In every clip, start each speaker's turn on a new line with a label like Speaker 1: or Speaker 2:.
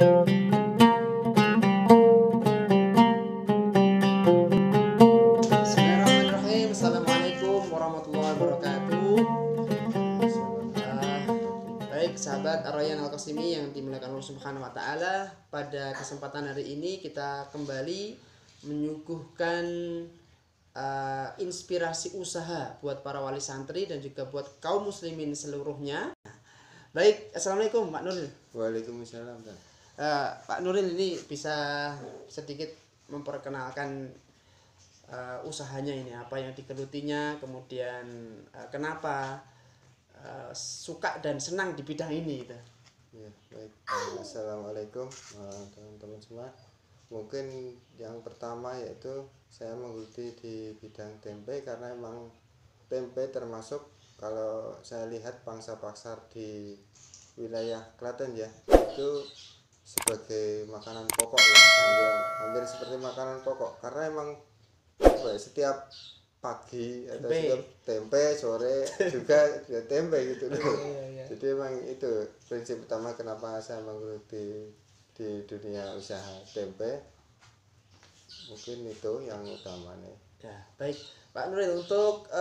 Speaker 1: Bismillahirrahmanirrahim. Assalamualaikum warahmatullahi wabarakatuh. Baik sahabat Ar-Rayyan Al-Qasimi yang dimuliakan Allah Subhanahu wa taala, pada kesempatan hari ini kita kembali menyuguhkan inspirasi usaha buat para wali santri dan juga buat kaum muslimin seluruhnya. Baik, assalamualaikum Pak Nuril.
Speaker 2: Waalaikumsalam.
Speaker 1: Pak Nuril ini bisa sedikit memperkenalkan usahanya ini, apa yang digelutinya, kemudian kenapa suka dan senang di bidang ini gitu.
Speaker 2: Ya, baik. Assalamualaikum teman-teman semua. Mungkin yang pertama yaitu saya menggeluti di bidang tempe karena emang tempe termasuk, kalau saya lihat pangsa pasar di wilayah Klaten ya, itu sebagai makanan pokok ya, hampir seperti makanan pokok karena emang setiap pagi atau setiap tempe, sore juga tempe gitu loh. Jadi emang itu prinsip utama kenapa saya menggeluti di dunia usaha tempe. Mungkin itu yang utamanya.
Speaker 1: Ya, baik Pak Nuril, untuk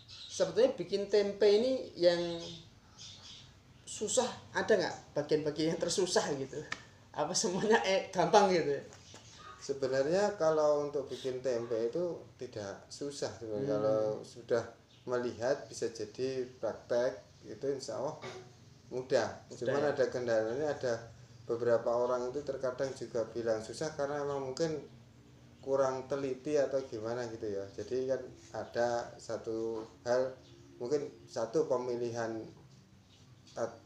Speaker 1: sebetulnya bikin tempe ini yang susah ada nggak, bagian-bagian yang tersusah gitu? Apa semuanya gampang gitu?
Speaker 2: Sebenarnya kalau untuk bikin tempe itu tidak susah sebenarnya. Kalau sudah melihat bisa jadi praktek itu insya Allah mudah. Cuman ada kendalanya, ada beberapa orang itu terkadang juga bilang susah karena emang mungkin kurang teliti atau gimana gitu ya. Jadi kan ada satu hal, mungkin satu pemilihan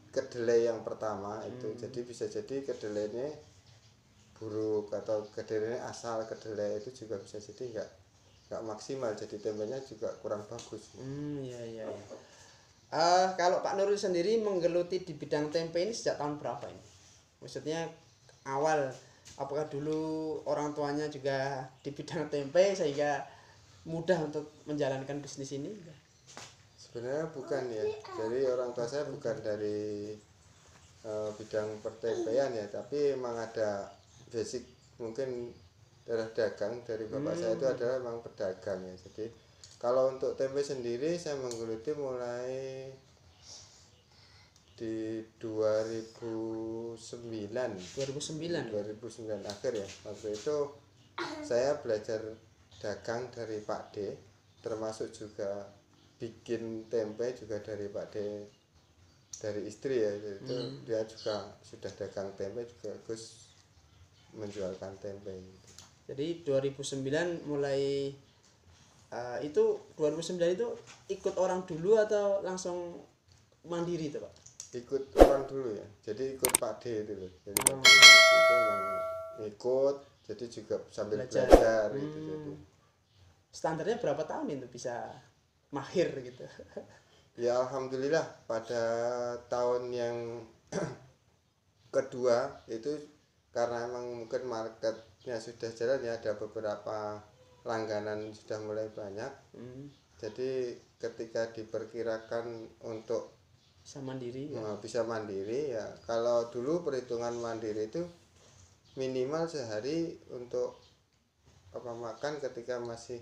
Speaker 2: kedelai yang pertama itu. Jadi bisa jadi kedelainya buruk atau kedelai asal kedelai itu juga bisa jadi nggak maksimal, jadi tempenya juga kurang bagus.
Speaker 1: Iya. Kalau Pak Nuril sendiri menggeluti di bidang tempe ini sejak tahun berapa ini? Maksudnya awal, apakah dulu orang tuanya juga di bidang tempe sehingga mudah untuk menjalankan bisnis ini?
Speaker 2: Sebenarnya bukan ya, jadi orang tua saya bukan dari bidang pertempean ya, tapi emang ada basic mungkin darah dagang dari bapak saya itu adalah memang pedagang ya. Jadi kalau untuk tempe sendiri saya menggeluti mulai di 2009 akhir ya. Waktu itu saya belajar dagang dari Pak D, termasuk juga bikin tempe juga dari Pak D, dari istri ya. Itu dia juga sudah dagang tempe juga, Gus menjualkan tempe.
Speaker 1: Jadi 2009 mulai itu 2009 itu ikut orang dulu atau langsung mandiri itu Pak?
Speaker 2: Ikut orang dulu ya, jadi ikut Pak D itu loh. Jadi Pak D itu memang ikut, jadi juga sambil belajar gitu. Jadi
Speaker 1: standarnya berapa tahun itu bisa mahir gitu?
Speaker 2: Ya alhamdulillah pada tahun yang kedua itu, karena emang mungkin marketnya sudah jalan ya, ada beberapa langganan sudah mulai banyak. Jadi ketika diperkirakan untuk bisa mandiri ya, kalau dulu perhitungan mandiri itu minimal sehari untuk makan ketika masih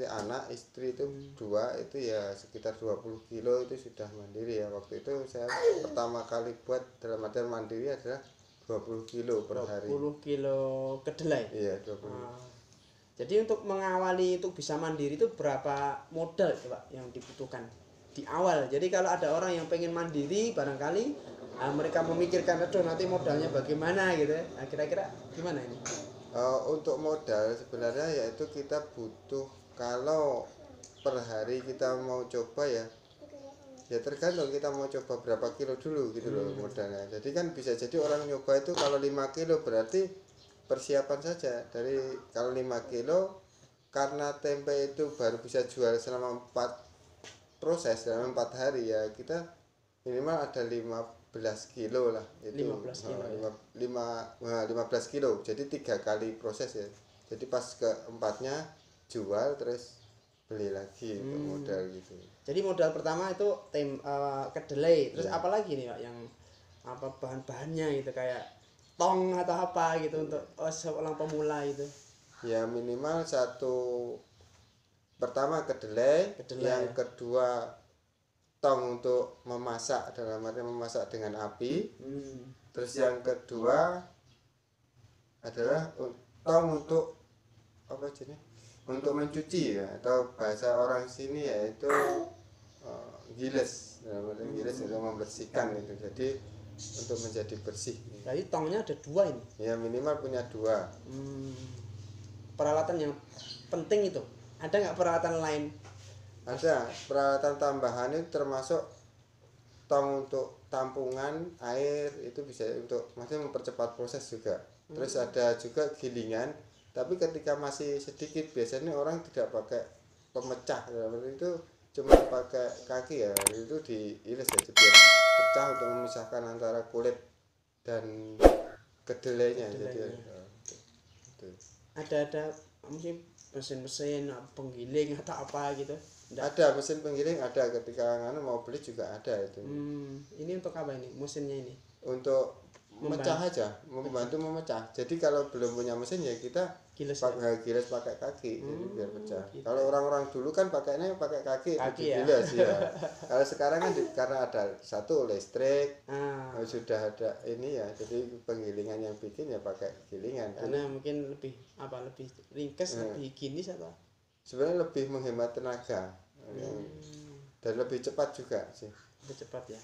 Speaker 2: anak istri itu dua, itu ya sekitar 20 kilo itu sudah mandiri ya. Waktu itu saya pertama kali buat dalam artian mandiri adalah 20 kilo per hari.
Speaker 1: 20 kilo kedelai?
Speaker 2: Iya, 20.
Speaker 1: Jadi untuk mengawali untuk bisa mandiri itu berapa modal itu Pak yang dibutuhkan di awal? Jadi kalau ada orang yang pengen mandiri barangkali mereka memikirkan aduh nanti modalnya bagaimana gitu ya. Nah, kira-kira gimana ini?
Speaker 2: Untuk modal sebenarnya yaitu kita butuh, kalau per hari kita mau coba ya tergantung kita mau coba berapa kilo dulu gitu loh modalnya. Jadi kan bisa jadi orang nyoba itu kalau 5 kilo berarti persiapan saja. Dari kalau 5 kilo, karena tempe itu baru bisa jual selama 4 proses dalam 4 hari ya, kita minimal ada 15 kilo lah itu.
Speaker 1: 15 kilo
Speaker 2: 15 kilo, jadi 3 kali proses ya. Jadi pas keempatnya jual terus beli lagi untuk modal gitu.
Speaker 1: Jadi modal pertama itu kedelai, terus apa lagi nih Pak yang apa bahan-bahannya gitu, kayak tong atau apa gitu untuk seorang pemula itu?
Speaker 2: Ya minimal pertama kedelai, yang kedua tong untuk memasak, dalam arti memasak dengan api. Terus yang kedua adalah tong untuk apa jenis? Untuk mencuci ya, atau bahasa orang sini yaitu giles, giles untuk membersihkan itu. Jadi untuk menjadi bersih.
Speaker 1: Jadi tongnya ada 2 ini.
Speaker 2: Ya minimal punya 2.
Speaker 1: Peralatan yang penting itu. Ada nggak peralatan lain?
Speaker 2: Ada peralatan tambahan itu termasuk tong untuk tampungan air, itu bisa untuk maksudnya mempercepat proses juga. Terus ada juga gilingan, tapi ketika masih sedikit biasanya orang tidak pakai pemecah, itu cuma pakai kaki ya, itu diiris aja biar pecah untuk memisahkan antara kulit dan kedelainya. Jadi itu.
Speaker 1: Ada mungkin mesin-mesin penggiling atau apa gitu?
Speaker 2: Ada mesin penggiling, ada ketika mau beli juga ada itu.
Speaker 1: Ini untuk apa ini mesinnya ini?
Speaker 2: Untuk memecah aja, membantu memecah. Jadi kalau belum punya mesin ya kita giles pakai kaki, jadi biar pecah. Gitu. Kalau orang-orang dulu kan pakainya pakai kaki ya? Giles ya. Kalau sekarang kan karena ada satu listrik, sudah ada ini ya, jadi penggilingan yang bikin ya pakai gilingan.
Speaker 1: Karena mungkin lebih ringkes, lebih higienis atau?
Speaker 2: Sebenarnya lebih menghemat tenaga dan lebih cepat juga sih.
Speaker 1: Lebih cepat ya.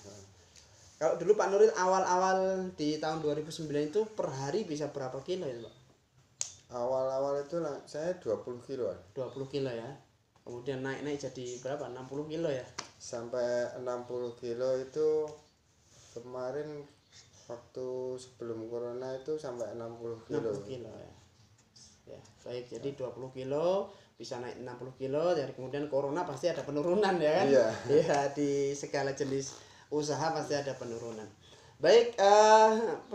Speaker 1: Kalau dulu Pak Nuril awal-awal di tahun 2009 itu per hari bisa berapa kilo ya Pak?
Speaker 2: Awal-awal itu saya 20 kilo.
Speaker 1: 20 kilo ya. Kemudian naik jadi berapa? 60 kilo ya?
Speaker 2: Sampai 60 kilo itu kemarin waktu sebelum corona itu sampai 60 kilo.
Speaker 1: 60 kilo ya. Ya, baik. Jadi 20 kilo bisa naik 60 kilo, dari kemudian corona pasti ada penurunan ya kan? Iya. Ya, di segala jenis usaha pasti ada penurunan. Baik,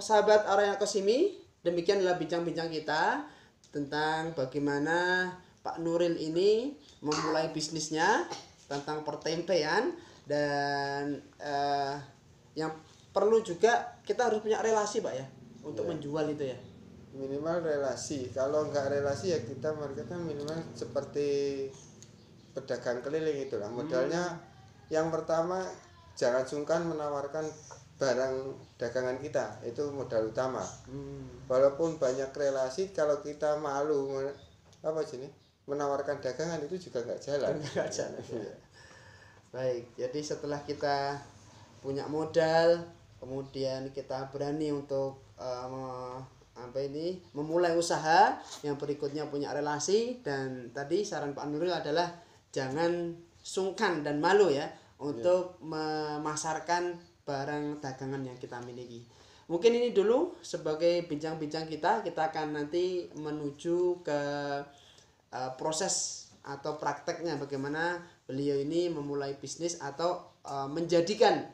Speaker 1: sahabat Araya Kosimi, demikian adalah bincang-bincang kita tentang bagaimana Pak Nuril ini memulai bisnisnya tentang pertempean, dan yang perlu juga kita harus punya relasi Pak ya untuk menjual itu ya.
Speaker 2: Minimal relasi. Kalau enggak relasi ya kita marketnya minimal seperti pedagang keliling itulah. Modalnya yang pertama jangan sungkan menawarkan barang dagangan kita, itu modal utama. Walaupun banyak relasi, kalau kita malu menawarkan dagangan itu juga nggak jalan.
Speaker 1: Ya. Baik, jadi setelah kita punya modal, kemudian kita berani untuk memulai usaha, yang berikutnya punya relasi, dan tadi saran Pak Nuril adalah jangan sungkan dan malu ya untuk memasarkan barang dagangan yang kita miliki. Mungkin ini dulu sebagai bincang-bincang kita akan nanti menuju ke proses atau prakteknya bagaimana beliau ini memulai bisnis atau menjadikan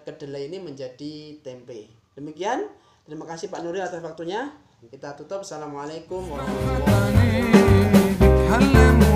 Speaker 1: kedelai ini menjadi tempe. Demikian, terima kasih Pak Nuril atas waktunya. Kita tutup. Assalamualaikum warahmatullahi wabarakatuh.